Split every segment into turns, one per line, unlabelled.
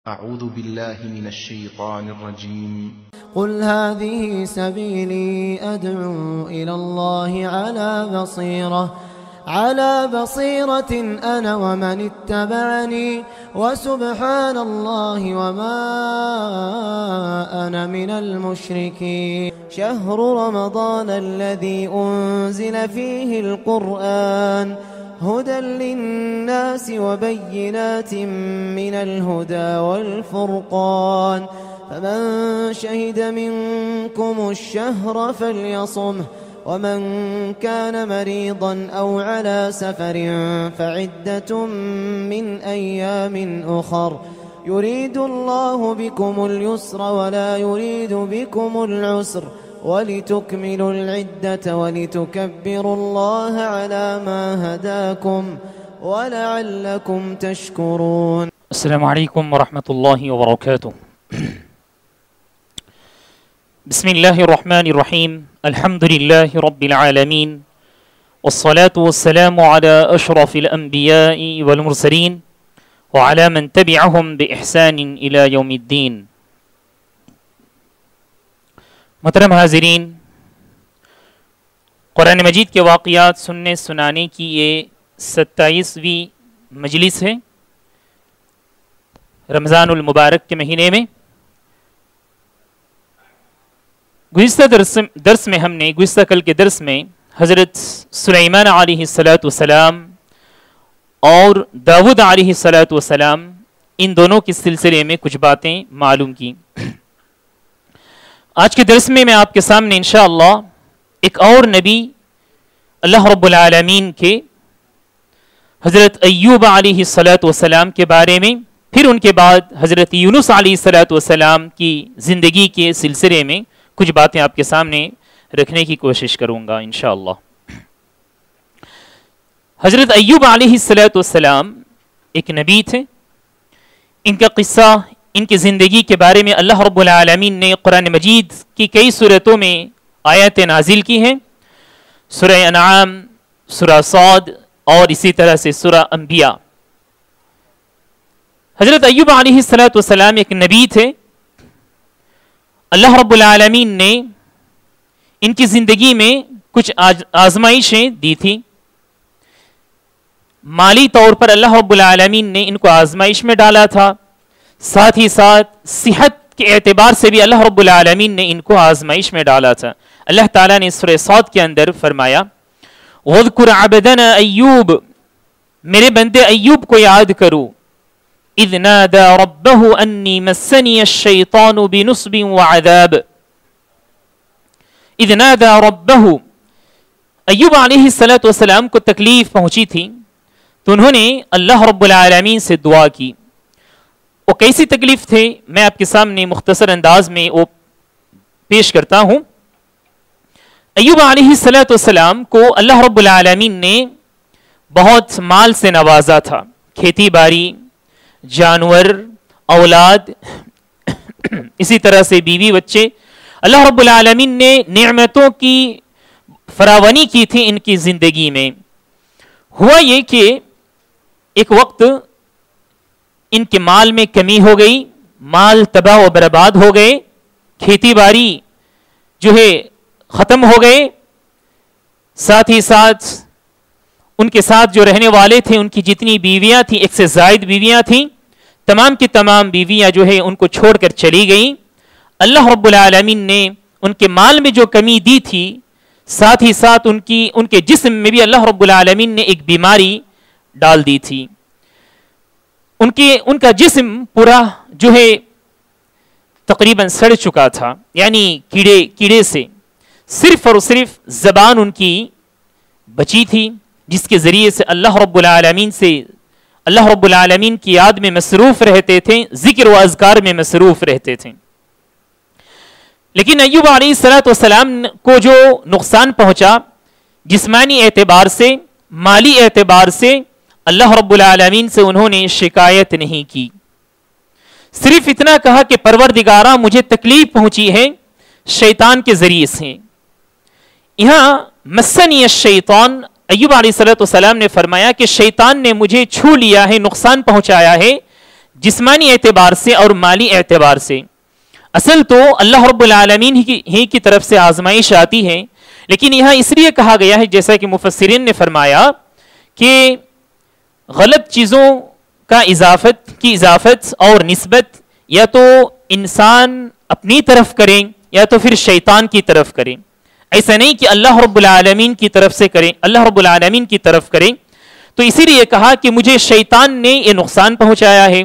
أعوذ بالله من الشيطان الرجيم.
قل هذه سبيلي أدعو إلى الله على بصيرة أنا ومن اتبعني وسبحان الله وما أنا من المشركين. شهر رمضان الذي أنزل فيه القرآن هدى للناس وبينات من الهدى والفرقان، فمن شهد منكم الشهر فليصمه، ومن كان مريضا أو على سفر فعدة من أيام أخر، يريد الله بكم اليسر ولا يريد بكم العسر، ولتكملوا العدة ولتكبروا الله على ما هداكم ولعلكم تشكرون.
السلام عليكم ورحمة الله وبركاته. بسم الله الرحمن الرحيم. الحمد لله رب العالمين، والصلاة والسلام على أشرف الأنبياء والمرسلين وعلى من تبعهم بإحسان إلى يوم الدين. محترم حاضرین، قرآن مجید کے واقعات سننے سنانے کی یہ 27ویں مجلس ہے رمضان المبارک کے مہینے میں۔ گزشتہ گزشتہ کل کے درس میں حضرت سلیمان علیہ السلام اور داؤد علیہ السلام ان دونوں کے سلسلے میں کچھ باتیں معلوم کی۔ آج کے درس میں آپ کے سامنے انشاءاللہ ایک اور نبی اللہ رب العالمین کے حضرت ایوب علیہ السلام کے بارے میں، پھر ان کے بعد حضرت یونس علیہ السلام کی زندگی کے سلسلے میں کچھ باتیں آپ کے سامنے رکھنے کی کوشش کروں گا انشاءاللہ۔ حضرت ایوب علیہ السلام ایک نبی تھے۔ ان کا قصہ، ان کی زندگی کے بارے میں اللہ رب العالمین نے قرآن مجید کی کئی صورتوں میں آیات نازل کی ہیں، سورہ انعام، سورہ صاد اور اسی طرح سے سورہ انبیاء۔ حضرت ایوب علیہ السلام ایک نبی تھے۔ اللہ رب العالمین نے ان کی زندگی میں کچھ آزمائشیں دی تھی۔ مالی طور پر اللہ رب العالمین نے ان کو آزمائش میں ڈالا تھا، ساتھ ہی ساتھ صحت کے اعتبار سے بھی اللہ رب العالمین نے ان کو آزمائش میں ڈالا تھا۔ اللہ تعالیٰ نے سورہ صاد کے اندر فرمایا، وَاذْكُرْ عَبْدَنَا ایوب، میرے بندے ایوب کو یاد کرو، اِذْ نَادَى رَبَّهُ أَنِّي مَسَّنِيَ الشَّيْطَانُ بِنُصْبٍ وَعَذَابٍ۔ اِذْ نَادَى رَبَّهُ، ایوب علیہ السلام کو تکلیف پہنچی تھی تو انہوں نے اللہ رب العالمین سے دعا کی۔ وہ کیسی تکلیف تھے میں آپ کے سامنے مختصر انداز میں وہ پیش کرتا ہوں۔ ایوب علیہ السلام کو اللہ رب العالمین نے بہت مال سے نوازا تھا، کھیتی باڑی، جانور، اولاد، اسی طرح سے بیوی بچے۔ اللہ رب العالمین نے نعمتوں کی فراوانی کی تھی ان کی زندگی میں۔ ہوا یہ کہ ایک وقت ان کے مال میں کمی ہو گئی، مال تباہ و برباد ہو گئے، کھیتی باڑی جو ہے ختم ہو گئے، ساتھ ہی ساتھ ان کے ساتھ جو رہنے والے تھے، ان کی جتنی بیویاں تھیں، ایک سے زائد بیویاں تھیں، تمام کی تمام بیویاں جو ہے ان کو چھوڑ کر چلی گئیں۔ اللہ رب العالمین نے ان کے مال میں جو کمی دی تھی، ساتھ ہی ساتھ ان کے جسم میں بھی اللہ رب العالمین نے ایک بیماری ڈال دی تھی۔ ان کا جسم پورا جو ہے تقریباً سڑ چکا تھا، یعنی کیڑے سے صرف اور صرف زبان ان کی بچی تھی، جس کے ذریعے سے اللہ رب العالمین کی یاد میں مصروف رہتے تھے، ذکر و اذکار میں مصروف رہتے تھے۔ لیکن ایوب علیہ السلام کو جو نقصان پہنچا جسمانی اعتبار سے، مالی اعتبار سے، اللہ رب العالمین سے انہوں نے شکایت نہیں کی، صرف اتنا کہا کہ پروردگارا مجھے تکلیف پہنچی ہے شیطان کے ذریعے سے۔ یہاں مسنی الشیطان، ایوب علیہ السلام نے فرمایا کہ شیطان نے مجھے چھو لیا ہے، نقصان پہنچایا ہے، جسمانی اعتبار سے اور مالی اعتبار سے. اصل تو اللہ رب العالمین ہی کی طرف سے آزمائش آتی ہے، لیکن یہاں اس لیے کہا گیا ہے جیسا کہ مفسرین نے فرمایا کہ غلط چیزوں کا اضافت اور نسبت یا تو انسان اپنی طرف کریں یا تو پھر شیطان کی طرف کریں. ایسا نہیں کہ اللہ رب العالمین کی طرف سے کریں، اللہ رب العالمین کی طرف کریں. تو اسی لیے کہا کہ مجھے شیطان نے یہ نقصان پہنچایا ہے.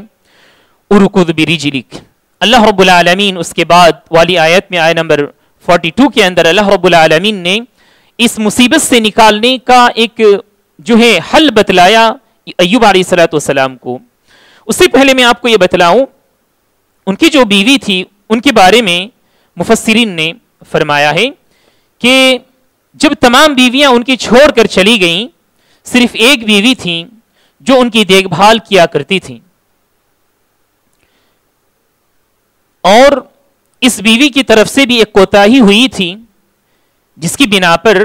ارکض برجلک، اللہ رب العالمین اس کے بعد والی آیت میں آیت نمبر 42 کے اندر اللہ رب العالمین نے اس مصیبت سے نکالنے کا ایک جو ہے حل بتلایا ایوب علیہ السلام کو. اس سے پہلے میں آپ کو یہ بتلاؤں، ان کی جو بیوی تھی ان کے بارے میں مفسرین نے فرمایا ہے کہ جب تمام بیویاں ان کی چھوڑ کر چلی گئیں، صرف ایک بیوی تھی جو ان کی دیکھ بھال کیا کرتی تھی، اور اس بیوی کی طرف سے بھی ایک کوتاہی ہوئی تھی، جس کی بنا پر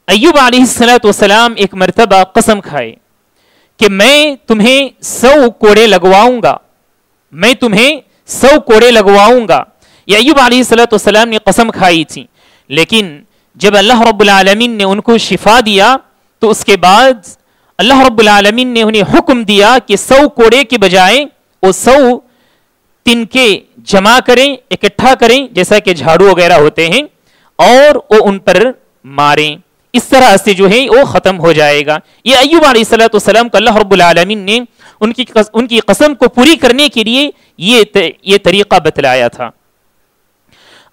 ایوب علیہ السلام ایک مرتبہ قسم کھائے کہ میں تمہیں 100 کوڑے لگواؤں گا، میں تمہیں 100 کوڑے لگواؤں گا. یہ ایوب علیہ السلام نے قسم کھائی تھی، لیکن جب اللہ رب العالمین نے ان کو شفا دیا تو اس کے بعد اللہ رب العالمین نے انہیں حکم دیا کہ 100 کوڑے کے بجائے وہ 100 تنکے جمع کریں، اکٹھا کریں جیسا کہ جھاڑو وغیرہ ہوتے ہیں، اور وہ ان پر ماریں. اس طرح سے جو ہے وہ ختم ہو جائے گا. یہ ایوب علیہ السلام کو اللہ رب العالمین نے ان کی قسم کو پوری کرنے کے لیے یہ طریقہ بتلایا تھا.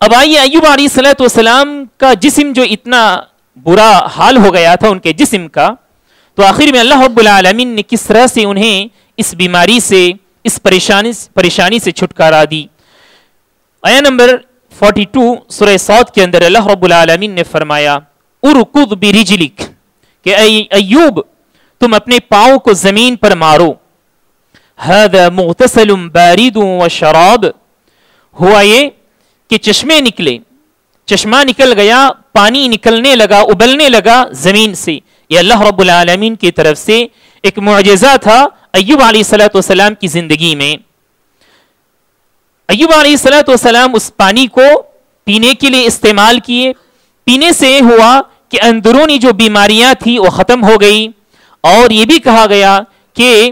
اب آئیے ایوب علیہ السلام کا جسم جو اتنا برا حال ہو گیا تھا ان کے جسم کا، تو آخر میں اللہ رب العالمین نے کس طرح سے انہیں اس بیماری سے، اس پریشانی سے چھٹکارا دی. آیت نمبر 42 سورہ صاد کے اندر اللہ رب العالمین نے فرمایا ارکض برجلک، کہ اے ایوب تم اپنے پاؤں کو زمین پر مارو. هذا مغتسل بارد وشراب، ہوا یہ کہ چشمے نکلے، چشمہ نکل گیا، پانی نکلنے لگا، ابلنے لگا زمین سے. یہ اللہ رب العالمین کی طرف سے ایک معجزہ تھا ایوب علیہ السلام کی زندگی میں. ایوب علیہ السلام اس پانی کو پینے کے لیے استعمال کیے. پینے سے ہوا کہ اندرونی جو بیماریاں تھی وہ ختم ہو گئی، اور یہ بھی کہا گیا کہ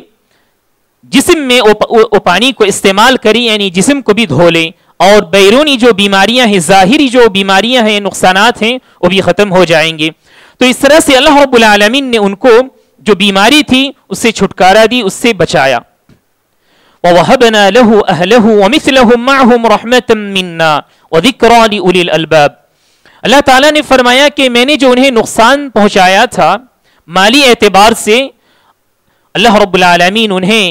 جسم میں وہ پانی کو استعمال کری، یعنی جسم کو بھی دھو لیں، اور بیرونی جو بیماریاں ہیں، ظاہری جو بیماریاں ہیں، نقصانات ہیں، وہ بھی ختم ہو جائیں گے. تو اس طرح سے اللہ رب العالمین نے ان کو جو بیماری تھی اس سے چھٹکارا دی، اس سے بچایا. وَوَهَبْنَا لَهُ أَهْلَهُ وَمِثْلَهُمْ مَعَهُمْ رَحْمَةً مِنَّا وَذِكْرَى لِأُولِي الْأَلْبَابِ. اللہ تعالیٰ نے فرمایا کہ میں نے جو انہیں نقصان پہنچایا تھا مالی اعتبار سے، اللہ رب العالمین انہیں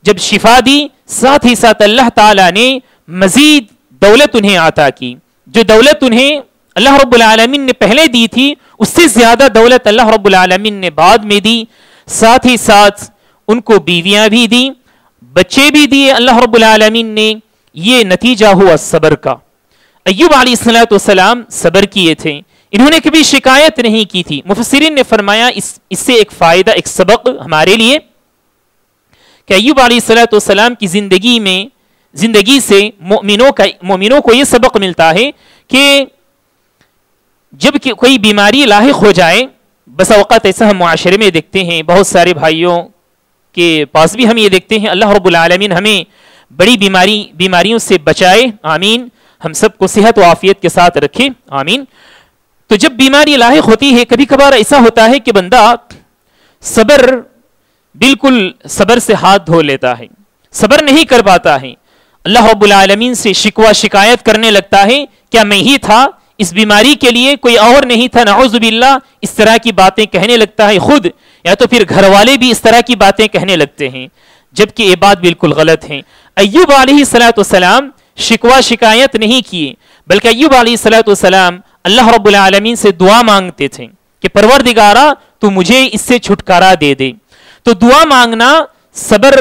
جب شفا دی، ساتھ ہی ساتھ اللہ تعالیٰ نے مزید دولت انہیں عطا کی. جو دولت انہیں اللہ رب العالمین نے پہلے دی تھی اس سے زیادہ دولت اللہ رب العالمین نے بعد میں دی. ساتھ ہی ساتھ ان کو بیویاں بھی دی، بچے بھی دیے اللہ رب العالمین نے. یہ نتیجہ ہوا صبر کا. ایوب علیہ السلام صبر کیے تھے، انہوں نے کبھی شکایت نہیں کی تھی. مفسرین نے فرمایا اس سے ایک فائدہ، ایک سبق ہمارے لیے کہ ایوب علیہ السلام کی زندگی سے مومنوں کو یہ سبق ملتا ہے کہ جب کہ کوئی بیماری لاحق ہو جائے، بس اوقات ایسا ہم معاشرے میں دیکھتے ہیں، بہت سارے بھائیوں کے پاس بھی ہم یہ دیکھتے ہیں. اللہ رب العالمین ہمیں بڑی بیماریوں سے بچائے، آمین. ہم سب کو صحت و عافیت کے ساتھ رکھے، آمین. تو جب بیماری لاحق ہوتی ہے، کبھی کبھار ایسا ہوتا ہے کہ بندہ بالکل صبر سے ہاتھ دھو لیتا ہے، صبر نہیں کر پاتا ہے، اللہ رب العالمین سے شکوہ شکایت کرنے لگتا ہے. کیا میں ہی تھا اس بیماری کے لیے، کوئی اور نہیں تھا؟ نعوذ باللہ اس طرح کی باتیں کہنے لگتا ہے خود، یا تو پھر گھر والے بھی اس طرح کی باتیں کہنے لگتے ہیں، جبکہ یہ بات بالکل غلط ہے. ایوب علیہ السلام شکوہ شکایت نہیں کیے، بلکہ ایوب علیہ السلام اللہ رب العالمین سے دعا مانگتے تھے کہ پروردگارا تو مجھے اس سے چھٹکارا دے دے. تو دعا مانگنا صبر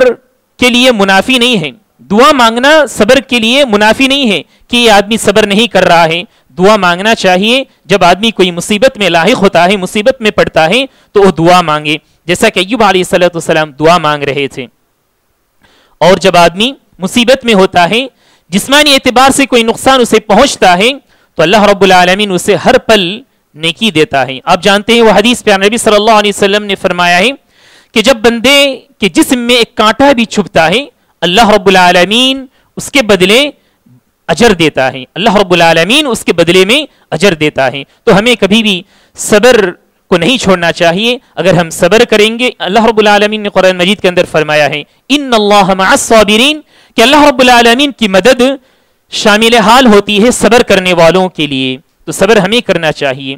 کے لیے منافی نہیں ہے، دعا مانگنا صبر کے لیے منافی نہیں ہے کہ یہ آدمی صبر نہیں کر رہا ہے. دعا مانگنا چاہیے جب آدمی کوئی مصیبت میں لاحق ہوتا ہے، مصیبت میں پڑتا ہے تو وہ دعا مانگے، جیسا کہ ایوب علیہ السلام دعا مانگ رہے تھے. اور جب آدمی مصیبت میں ہوتا ہے، جسمانی اعتبار سے کوئی نقصان اسے پہنچتا ہے، تو اللہ رب العالمین اسے ہر پل نیکی دیتا ہے. آپ جانتے ہیں وہ حدیث پیارے نبی صلی اللہ علیہ وسلم نے فرمایا ہے کہ جب بندے کے جسم میں ایک کانٹا بھی چھپتا ہے، اللہ رب العالمین اس کے بدلے اجر دیتا ہے. اللہ رب العالمین اس کے بدلے میں اجر دیتا ہے. تو ہمیں کبھی بھی صبر کو نہیں چھوڑنا چاہیے. اگر ہم صبر کریں گے، اللہ رب العالمین نے قرآن مجید کے اندر فرمایا ہے ان اللہ مع الصابرین، کہ اللہ رب العالمین کی مدد شامل حال ہوتی ہے صبر کرنے والوں کے لیے. تو صبر ہمیں کرنا چاہیے.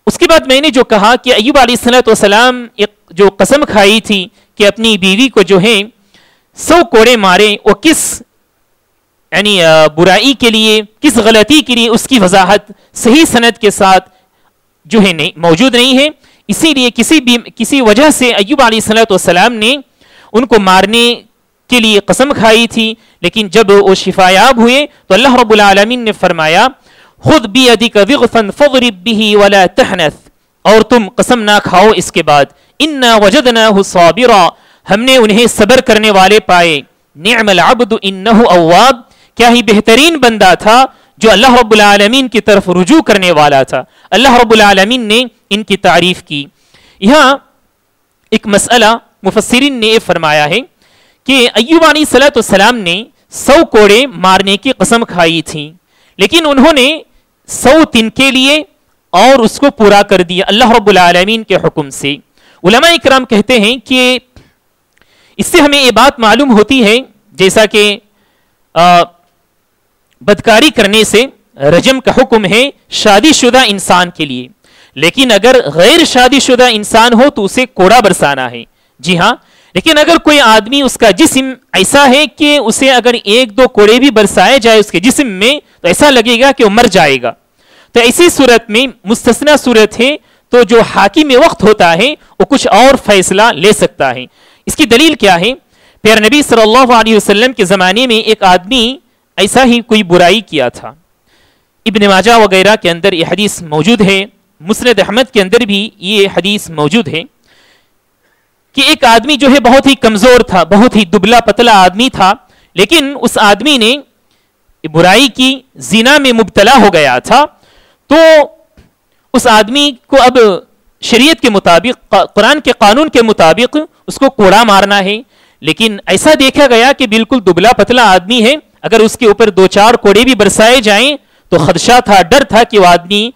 اس کے بعد میں نے جو کہا کہ ایوب علیہ السلام ایک جو قسم کھائی تھی کہ اپنی بیوی کو جو ہے 100 کوڑے مارے، وہ کس یعنی برائی کے لیے، کس غلطی کے لیے، اس کی وضاحت صحیح سند کے ساتھ جو ہے موجود نہیں ہے. اسی لیے کسی وجہ سے ایوب علیہ السلام نے ان کو مارنے کے لیے قسم کھائی تھی، لیکن جب وہ شفایاب ہوئے تو اللہ رب العالمین نے فرمایا خذ بیدک ضغثا فاضرب به ولا تحنث، اور تم قسم نہ کھاؤ اس کے بعد، انا وجدناہ صابرا، ہم نے انہیں صبر کرنے والے پائے، نعم العبد انہ اواب، کیا ہی بہترین بندہ تھا جو اللہ رب العالمین کی طرف رجوع کرنے والا تھا. اللہ رب العالمین نے ان کی تعریف کی. یہاں ایک مسئلہ مفسرین نے یہ فرمایا ہے کہ ایوب علیہ السلام نے 100 کوڑے مارنے کی قسم کھائی تھی، لیکن انہوں نے 100 تنکے لیے اور اس کو پورا کر دیا اللہ رب العالمین کے حکم سے. علماء اکرام کہتے ہیں کہ اس سے ہمیں یہ بات معلوم ہوتی ہے جیسا کہ بدکاری کرنے سے رجم کا حکم ہے شادی شدہ انسان کے لیے، لیکن اگر غیر شادی شدہ انسان ہو تو اسے کوڑا برسانا ہے. جی ہاں، لیکن اگر کوئی آدمی اس کا جسم ایسا ہے کہ اسے اگر 1-2 کوڑے بھی برسائے جائے اس کے جسم میں تو ایسا لگے گا کہ وہ مر جائے گا، تو ایسی صورت میں مستثنی صورت ہے، تو جو حاکم وقت ہوتا ہے وہ کچھ اور فیصلہ لے سکتا ہے. اس کی دلیل کیا ہے؟ پیارے نبی صلی اللہ علیہ وسلم کے زمانے میں ایک آدمی ایسا ہی کوئی برائی کیا تھا. ابن ماجہ وغیرہ کے اندر یہ حدیث موجود ہے، مسند احمد کے اندر بھی یہ حدیث موجود ہے کہ ایک آدمی جو ہے بہت ہی کمزور تھا، بہت ہی دبلا پتلا آدمی تھا، لیکن اس آدمی نے برائی کی، زنا میں مبتلا ہو گیا تھا. تو اس آدمی کو اب شریعت کے مطابق، قرآن کے قانون کے مطابق اس کو کوڑا مارنا ہے، لیکن ایسا دیکھا گیا کہ بالکل دبلا پتلا آدمی ہے، اگر اس کے اوپر 2-4 کوڑے بھی برسائے جائیں تو خدشہ تھا، ڈر تھا کہ وہ آدمی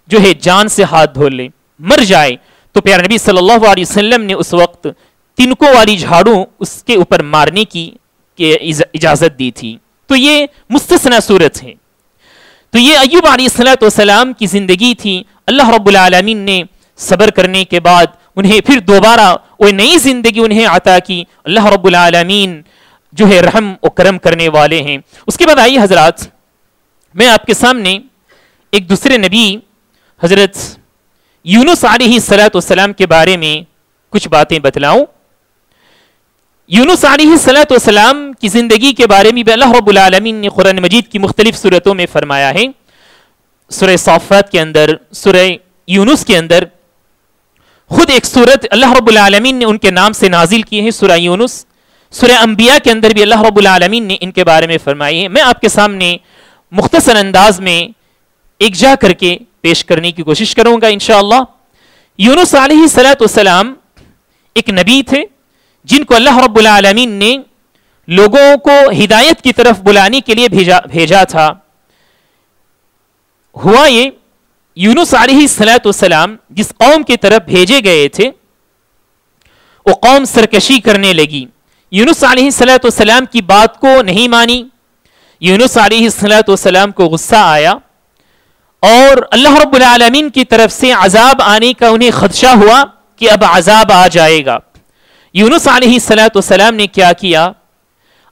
جو ہے جان سے ہاتھ دھو لے، مر جائے. تو پیارے نبی صلی اللہ علیہ وسلم نے اس وقت تنکوں والی جھاڑو اس کے اوپر مارنے کی اجازت دی تھی. تو یہ مستثنی صورت ہے. تو یہ ایوب علیہ السلام کی زندگی تھی. اللہ رب العالمین نے صبر کرنے کے بعد انہیں پھر دوبارہ وہ نئی زندگی انہیں عطا کی. اللہ رب العالمین جو ہے رحم و کرم کرنے والے ہیں. اس کے بعد آئیے حضرات، میں آپ کے سامنے ایک دوسرے نبی حضرت یونس علیہ السلام کے بارے میں کچھ باتیں بتلاؤں. یونس علیہ السلام کی زندگی کے بارے میں بھی اللہ رب العالمین نے قرآن مجید کی مختلف صورتوں میں فرمایا ہے. سورہ صافات کے اندر، سورہ یونس کے اندر خود ایک صورت اللہ رب العالمین نے ان کے نام سے نازل کی ہے، سورہ یونس. سورہ انبیاء کے اندر بھی اللہ رب العالمین نے ان کے بارے میں فرمائی ہے. میں آپ کے سامنے مختصر انداز میں ایک جا کر کے پیش کرنے کی کوشش کروں گا انشاءاللہ. یونس علیہ السلام ایک نبی تھے جن کو اللہ رب العالمین نے لوگوں کو ہدایت کی طرف بلانے کے لیے بھیجا تھا. ہوا یہ یونس علیہ السلام جس قوم کی طرف بھیجے گئے تھے وہ قوم سرکشی کرنے لگی. یونس علیہ السلام کی بات کو نہیں مانی. یونس علیہ السلام کو غصہ آیا اور اللہ رب العالمین کی طرف سے عذاب آنے کا انہیں خدشہ ہوا کہ اب عذاب آ جائے گا. یونس علیہ السلام نے کیا کیا؟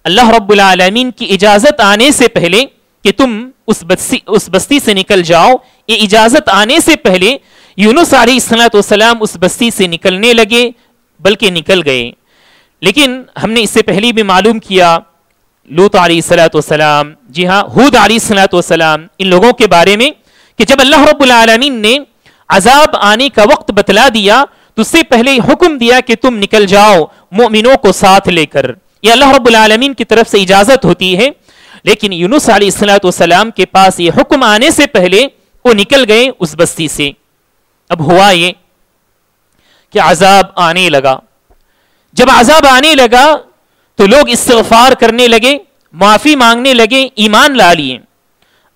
اللہ رب العالمین کی اجازت آنے سے پہلے کہ تم اس بستی سے نکل جاؤ، یہ اجازت آنے سے پہلے یونس علیہ السلام اس بستی سے نکلنے لگے، بلکہ نکل گئے. لیکن ہم نے اس سے پہلے بھی معلوم کیا لوط علیہ السلام، جی ہاں ہود علیہ السلام، ان لوگوں کے بارے میں کہ جب اللہ رب العالمین نے عذاب آنے کا وقت بتلا دیا تو اس سے پہلے حکم دیا کہ تم نکل جاؤ مومنوں کو ساتھ لے کر. یہ اللہ رب العالمین کی طرف سے اجازت ہوتی ہے، لیکن یونس علیہ السلام کے پاس یہ حکم آنے سے پہلے وہ نکل گئے اس بستی سے۔ اب ہوا یہ کہ عذاب آنے لگا، جب عذاب آنے لگا تو لوگ استغفار کرنے لگے، معافی مانگنے لگے، ایمان لا لیے۔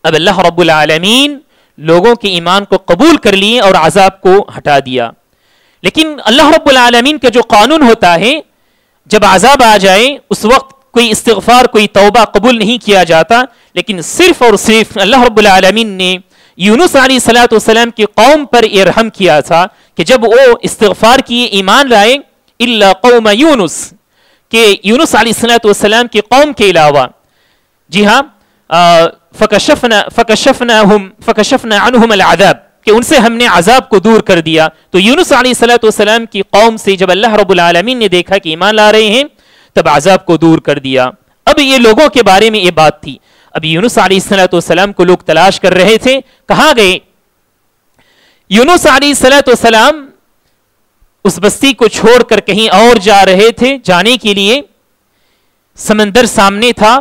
اب اللہ رب العالمین لوگوں کے ایمان کو قبول کر لیے اور عذاب کو ہٹا دیا۔ لیکن اللہ رب العالمین کا جو قانون ہوتا ہے، جب عذاب آ جائے اس وقت کوئی استغفار، کوئی توبہ قبول نہیں کیا جاتا، لیکن صرف اور صرف اللہ رب العالمین نے یونس علیہ السلام کی قوم پر یہ رحم کیا تھا کہ جب وہ استغفار کیے، ایمان لائے، الا قوم یونس، کہ یونس علیہ السلام کی قوم کے علاوہ، جی ہاں، فکشفنا عنہم العذاب، کہ ان سے ہم نے عذاب کو دور کر دیا۔ تو یونس علیہ السلام کی قوم سے جب اللہ رب العالمین نے دیکھا کہ ایمان لا رہے ہیں، تب عذاب کو دور کر دیا۔ اب یہ لوگوں کے بارے میں یہ بات تھی۔ اب یونس علیہ السلام کو لوگ تلاش کر رہے تھے، کہاں گئے؟ یونس علیہ السلام اس بستی کو چھوڑ کر کہیں اور جا رہے تھے، جانے کے لیے سمندر سامنے تھا،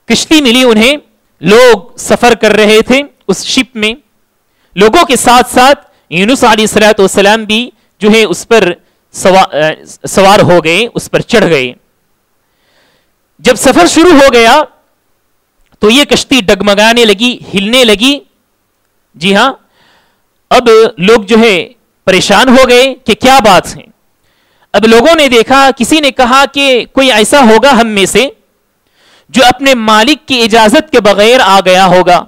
کشتی ملی انہیں، لوگ سفر کر رہے تھے اس شپ میں، لوگوں کے ساتھ ساتھ یونس علیہ السلام بھی جو ہے اس پر سوار ہو گئے، اس پر چڑھ گئے۔ جب سفر شروع ہو گیا تو یہ کشتی ڈگمگانے لگی، ہلنے لگی، جی ہاں۔ اب لوگ جو ہے پریشان ہو گئے کہ کیا بات ہے۔ اب لوگوں نے دیکھا، کسی نے کہا کہ کوئی ایسا ہوگا ہم میں سے جو اپنے مالک کی اجازت کے بغیر آ گیا ہوگا،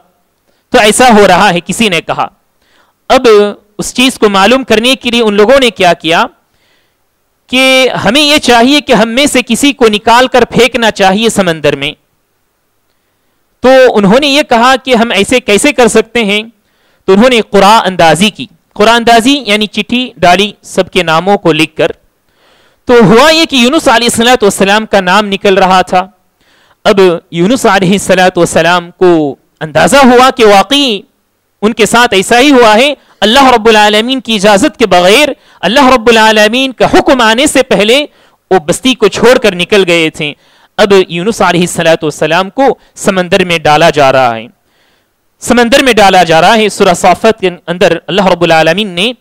تو ایسا ہو رہا ہے، کسی نے کہا۔ اب اس چیز کو معلوم کرنے کے لیے ان لوگوں نے کیا کیا کہ ہمیں یہ چاہیے کہ ہم میں سے کسی کو نکال کر پھینکنا چاہیے سمندر میں۔ تو انہوں نے یہ کہا کہ ہم ایسے کیسے کر سکتے ہیں؟ تو انہوں نے قرآن اندازی کی۔ قرآن اندازی یعنی چٹھی ڈالی سب کے ناموں کو لکھ کر۔ تو ہوا یہ کہ یونس علیہ السلام کا نام نکل رہا تھا۔ اب یونس علیہ السلام کو اندازہ ہوا کہ واقعی ان کے ساتھ ایسا ہی ہوا ہے، اللہ رب العالمین کی اجازت کے بغیر، اللہ رب العالمین کا حکم آنے سے پہلے وہ بستی کو چھوڑ کر نکل گئے تھے۔ اب یونس علیہ السلام کو سمندر میں ڈالا جا رہا ہے، سمندر میں ڈالا جا رہا ہے۔ سورہ صافت کے اندر اللہ رب العالمین نے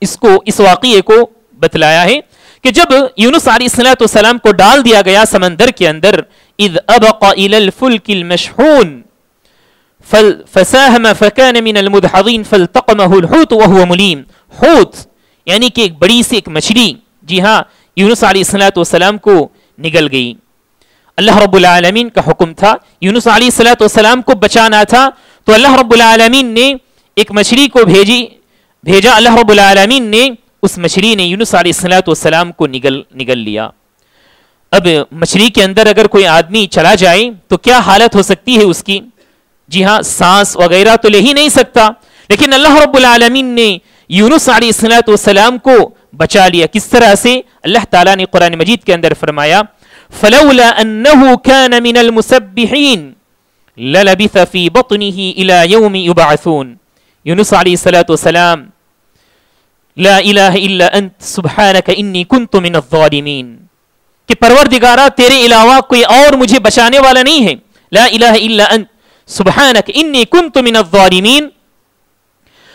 اس واقعے کو بتلایا ہے کہ جب یونس علیہ السلام کو ڈال دیا گیا سمندر کے اندر، اذ ابق الى الفلك المشحون فساهم فكان من المدحضين فالتقمه الحوت وهو مليم۔ حوت یعنی کہ ایک بڑی سی ایک مچھلی، جی ہاں، یونس علیہ السلام کو نگل گئی۔ اللہ رب العالمین کا حکم تھا، یونس علیہ السلام کو بچانا تھا، تو اللہ رب العالمین نے ایک مچھلی کو بھیجا۔ اللہ رب العالمین نے اس مچھلی نے یونس علیہ السلام کو نگل لیا۔ اب مچھلی کے اندر اگر کوئی آدمی چلا جائے تو کیا حالت ہو سکتی ہے اس کی؟ جی ہاں، سانس وغیرہ تو لے ہی نہیں سکتا، لیکن اللہ رب العالمین نے یونس علیہ السلام کو بچا لیا۔ کس طرح سے؟ اللہ تعالیٰ نے قرآن مجید کے اندر فرمایا، فلولا انه كان من المسبحين للبث في بطنه الى يوم يبعثون۔ یونس علیہ السلام، لا الہ الا انت سبحانک انی کنت من الظالمین، کہ پروردگارہ تیرے علاوہ کوئی اور مجھے بچانے والا نہیں ہے، لا الہ الا انت سبحانک انی کنت من الظالمین،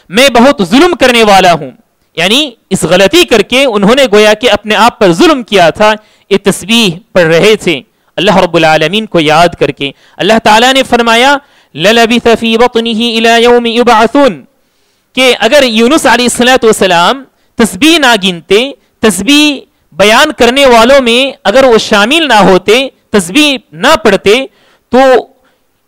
میں بہت ظلم کرنے والا ہوں۔ یعنی اس غلطی کر کے انہوں نے گویا کہ اپنے آپ پر ظلم کیا تھا۔ یہ تسبیح پڑھ رہے تھے اللہ رب العالمین کو یاد کر کے۔ اللہ تعالیٰ نے فرمایا لَلَبِثَ فِي بَطْنِهِ إِلَى يَوْمِ يُبْعَثُونَ، کہ اگر یونس علیہ السلام تسبیح نہ گنتے، تسبیح بیان کرنے والوں میں اگر وہ شامل نہ ہوتے، تسبیح نہ پڑھتے، تو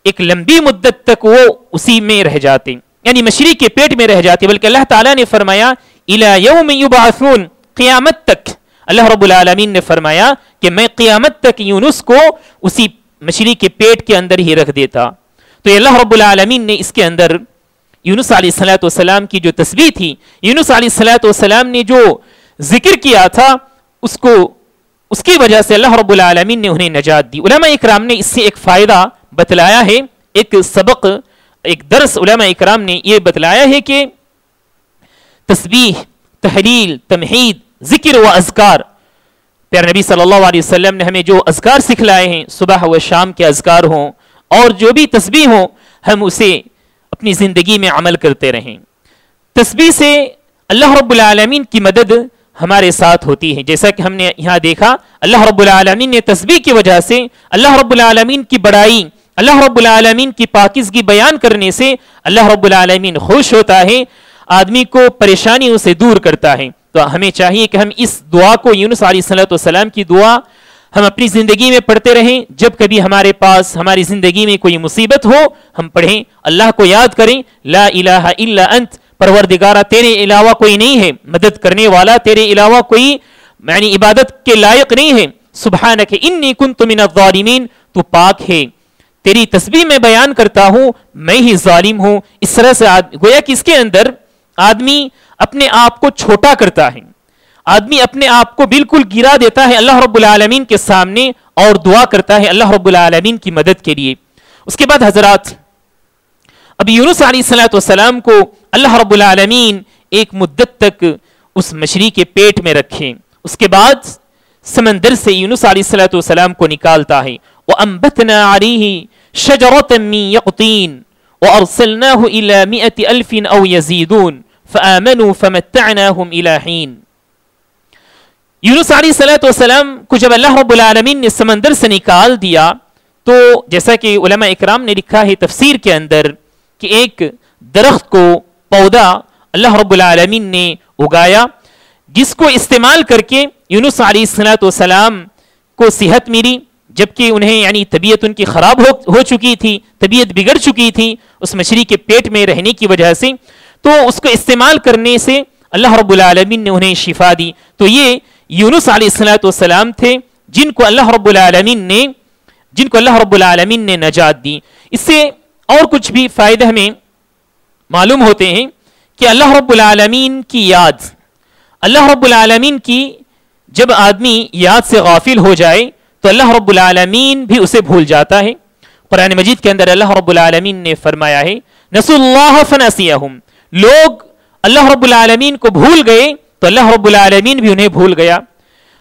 ایک لمبی مدت تک وہ اسی میں رہ جاتے، یعنی مچھلی کے پیٹ میں رہ جاتے۔ بلکہ اللہ تعالیٰ نے فرمایا اِلَى يَوْمِ يُبْعَثُونَ، قیامت تک۔ اللہ رب العالمین نے فرمایا کہ میں قیامت تک یونس کو اسی مچھلی کے پیٹ کے اندر ہی رکھ دیتا۔ تو یہ اللہ رب العالمین نے اس کے اندر یونس علیہ السلام کی جو تسبیح تھی، یونس علیہ السلام نے جو ذکر کیا تھا، اس کی وجہ سے اللہ رب العالمین نے انہیں نجات دی۔ علماء اکرام نے اس سے ایک فائدہ بتلایا ہے، ایک سبق، ایک درس علماء اکرام نے یہ بتلایا ہے کہ تسبیح، تحلیل، تمحید، ذکر و اذکار، پیارے نبی صلی اللہ علیہ وسلم نے ہمیں جو اذکار سکھلائے ہیں صبح و شام کے اذکار ہوں اور جو بھی تسبیح ہوں ہم اسے اپنی زندگی میں عمل کرتے رہیں. تسبیح سے اللہ رب العالمین کی مدد ہمارے ساتھ ہوتی ہے. جیسا کہ ہم نے یہاں دیکھا اللہ رب العالمین نے تسبیح کی وجہ سے اللہ رب العالمین کی بڑائی اللہ رب العالمین کی پاکیزگی بیان کرنے سے اللہ رب العالمین خوش ہوتا ہے, آدمی کو پریشانیوں سے دور کرتا ہے. تو ہمیں چاہیے کہ ہم اس دعا کو یونس علیہ السلام کی دعا ہم اپنی زندگی میں پڑھتے رہیں. جب کبھی ہمارے پاس ہماری زندگی میں کوئی مصیبت ہو ہم پڑھیں, اللہ کو یاد کریں, لا الہ الا انت, پروردگارہ تیرے علاوہ کوئی نہیں ہے, مدد کرنے والا تیرے علاوہ کوئی یعنی عبادت کے لائق نہیں ہے, سبحانک انی کنت من الظالمین, تو پاک ہے, تیری تسبیح میں بیان کرتا ہوں میں ہی ظالم ہوں. اس طرح سے گویا کہ اس کے اندر آدمی اپنے آپ کو چھوٹا کرتا ہے, آدمی اپنے آپ کو بالکل گرا دیتا ہے اللہ رب العالمین کے سامنے اور دعا کرتا ہے اللہ رب العالمین کی مدد کے لیے. اس کے بعد حضرات اب یونس علیہ السلام کو اللہ رب العالمین ایک مدت تک اس مچھلی کے پیٹ میں رکھیں. اس کے بعد سمندر سے یونس علیہ السلام کو نکالتا ہے. وَأَنبَتْنَا عَلَيْهِ شَجَرَةً مِّن يَقْطِينٍ وَأَرْسَلْنَاهُ إِلَى 100,000 أَوْ يَزِيدُونَ فَآمَنُوا فَمَتَّعْنَاهُمْ إِلَى حِينٍ. یونس علیہ السلام کو جب اللہ رب العالمین نے سمندر سے نکال دیا تو جیسا کہ علماء اکرام نے لکھا ہے تفسیر کے اندر کہ ایک درخت کو پودا اللہ رب العالمین نے اگایا جس کو استعمال کر کے یونس علیہ السلام کو صحت ملی, جبکہ انہیں یعنی طبیعت ان کی خراب ہو چکی تھی, طبیعت بگڑ چکی تھی اس مچھلی کے پیٹ میں رہنے کی وجہ سے. تو اس کو استعمال کرنے سے اللہ رب العالمین نے انہیں شفا دی. تو یہ یونس علیہ السلام تھے جن کو اللہ رب العالمین نے نجات دی. اس سے اور کچھ بھی فائدہ ہمیں معلوم ہوتے ہیں کہ اللہ رب العالمین کی یاد, اللہ رب العالمین کی جب آدمی یاد سے غافل ہو جائے تو اللہ رب العالمین بھی اسے بھول جاتا ہے. قرآن مجید کے اندر اللہ رب العالمین نے فرمایا ہے نسوا اللہ فنسیہم, لوگ اللہ رب العالمین کو بھول گئے تو اللہ رب العالمین بھی انہیں بھول گیا.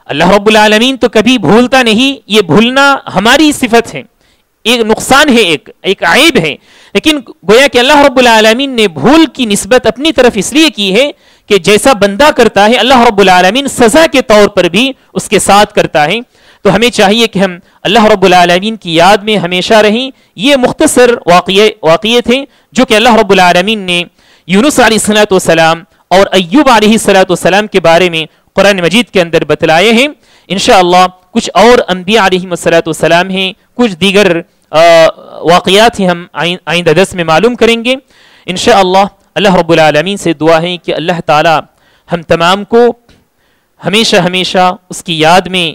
اللہ رب العالمین تو کبھی بھولتا نہیں, یہ بھولنا ہماری صفت ہے, ایک نقصان ہے, ایک عیب ہے. لیکن گویا کہ اللہ رب العالمین نے بھول کی نسبت اپنی طرف اس لیے کی ہے کہ جیسا بندہ کرتا ہے اللہ رب العالمین سزا کے طور پر بھی اس کے ساتھ کرتا ہے. تو ہمیں چاہیے کہ ہم اللہ رب العالمین کی یاد میں ہمیشہ رہیں. یہ مختصر واقعے تھے جو کہ اللہ رب العالمین نے یونس علیہ السلام اور ایوب علیہ السلام کے بارے میں قرآن مجید کے اندر بتلائے ہیں. انشاءاللہ کچھ اور انبیاء علیہ السلام ہیں, کچھ دیگر واقعات ہیں, ہم آئندہ درس میں معلوم کریں گے انشاءاللہ. اللہ رب العالمین سے دعا ہے کہ اللہ تعالی ہم تمام کو ہمیشہ ہمیشہ اس کی یاد میں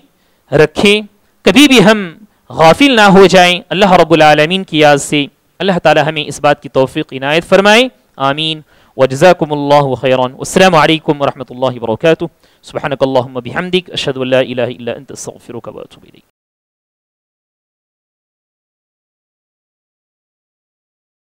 رکھیں, کبھی بھی ہم غافل نہ ہو جائیں اللہ رب العالمین کی یاد سے. اللہ تعالی ہمیں اس بات کی توفیق عنایت فرمائے, آمین. وجزاکم اللہ خیرا. السلام علیکم ورحمۃ اللہ وبرکاتہ. سبحانک اللہم بحمدک اشہد ان لا الہ الا انت استغفرک واتوب الیک.